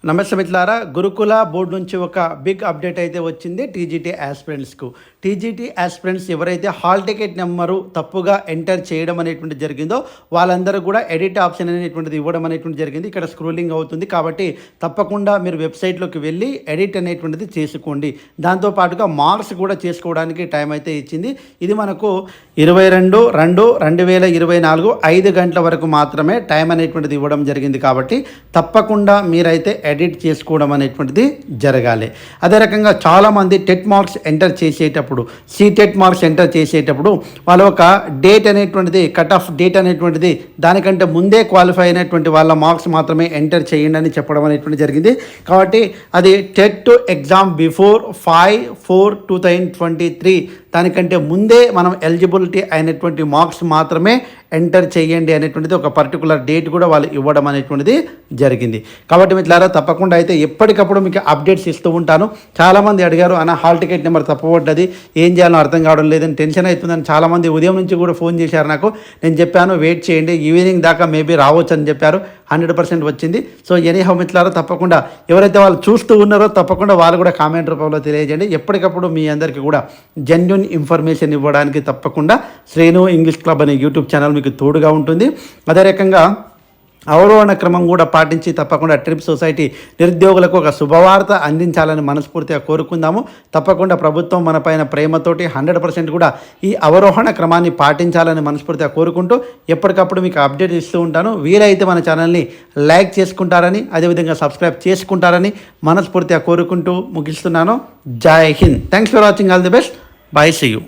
నమస్తే మిత్రులారా, గురుకుల బోర్డు నుంచి ఒక బిగ్ అప్డేట్ అయితే వచ్చింది టీజీటీ ఆస్పిరెంట్స్కు. టీజీటీ ఆస్పిరెంట్స్ ఎవరైతే హాల్ టికెట్ నెంబరు తప్పుగా ఎంటర్ చేయడం అనేటువంటి జరిగిందో వాళ్ళందరూ కూడా ఎడిట్ ఆప్షన్ అనేటువంటిది ఇవ్వడం అనేటువంటి జరిగింది. ఇక్కడ స్క్రోలింగ్ అవుతుంది కాబట్టి తప్పకుండా మీరు వెబ్సైట్లోకి వెళ్ళి ఎడిట్ అనేటువంటిది చేసుకోండి. దాంతోపాటుగా మార్క్స్ కూడా చేసుకోవడానికి టైం అయితే ఇచ్చింది. ఇది మనకు 22/2/2024 5 గంటల వరకు మాత్రమే టైం అనేటువంటిది ఇవ్వడం జరిగింది. కాబట్టి తప్పకుండా మీరైతే ఎడిట్ చేసుకోవడం అనేటువంటిది జరగాలి. అదే రకంగా చాలామంది టెట్ మార్క్స్ ఎంటర్ చేసేటప్పుడు, సీటెట్ మార్క్స్ ఎంటర్ చేసేటప్పుడు వాళ్ళ ఒక డేట్ అనేటువంటిది, కట్ ఆఫ్ డేట్ అనేటువంటిది దానికంటే ముందే క్వాలిఫై అయినటువంటి వాళ్ళ మార్క్స్ మాత్రమే ఎంటర్ చేయండి అని చెప్పడం అనేటువంటి జరిగింది. కాబట్టి అది టెట్ ఎగ్జామ్ బిఫోర్ 5/4/2023 దానికంటే ముందే మనం ఎలిజిబిలిటీ అయినటువంటి మార్క్స్ మాత్రమే ఎంటర్ చేయండి అనేటువంటిది ఒక పర్టికులర్ డేట్ కూడా వాళ్ళు ఇవ్వడం అనేటువంటిది జరిగింది. కాబట్టి మిత్రులారా, తప్పకుండా అయితే ఎప్పటికప్పుడు మీకు అప్డేట్స్ ఇస్తూ ఉంటాను. చాలామంది అడిగారు, అన్న హాల్ టికెట్ నెంబర్ తప్పబడ్డది, ఏం చేయాలో అర్థం కావడం లేదని, టెన్షన్ అవుతుందని చాలామంది ఉదయం నుంచి కూడా ఫోన్ చేశారు నాకు. నేను చెప్పాను వెయిట్ చేయండి, ఈవినింగ్ దాకా మేబీ రావచ్చు అని చెప్పారు. 100% వచ్చింది. సో ఎనీహౌ మిత్రులారా, తప్పకుండా ఎవరైతే వాళ్ళు చూస్తూ ఉన్నారో తప్పకుండా వాళ్ళు కూడా కామెంట్ రూపంలో తెలియజేయండి. ఎప్పటికప్పుడు మీ అందరికీ కూడా జెన్యూన్ ఇన్ఫర్మేషన్ ఇవ్వడానికి తప్పకుండా శ్రేణు ఇంగ్లీష్ క్లబ్ అనే యూట్యూబ్ ఛానల్ మీకు తోడుగా ఉంటుంది. అదే రకంగా అవరోహణ క్రమం కూడా పాటించి తప్పకుండా ట్రిప్ సొసైటీ నిరుద్యోగులకు ఒక శుభవార్త అందించాలని మనస్ఫూర్తిగా కోరుకుందాము. తప్పకుండా ప్రభుత్వం మన పైన ప్రేమతోటి 100% కూడా ఈ అవరోహణ క్రమాన్ని పాటించాలని మనస్ఫూర్తిగా కోరుకుంటూ ఎప్పటికప్పుడు మీకు అప్డేట్ ఇస్తూ ఉంటాను. వీలైతే మన ఛానల్ని లైక్ చేసుకుంటారని, అదేవిధంగా సబ్స్క్రైబ్ చేసుకుంటారని మనస్ఫూర్తిగా కోరుకుంటూ ముగిస్తున్నాను. జై హింద్. Thanks for watching. All the best. Bye. See you.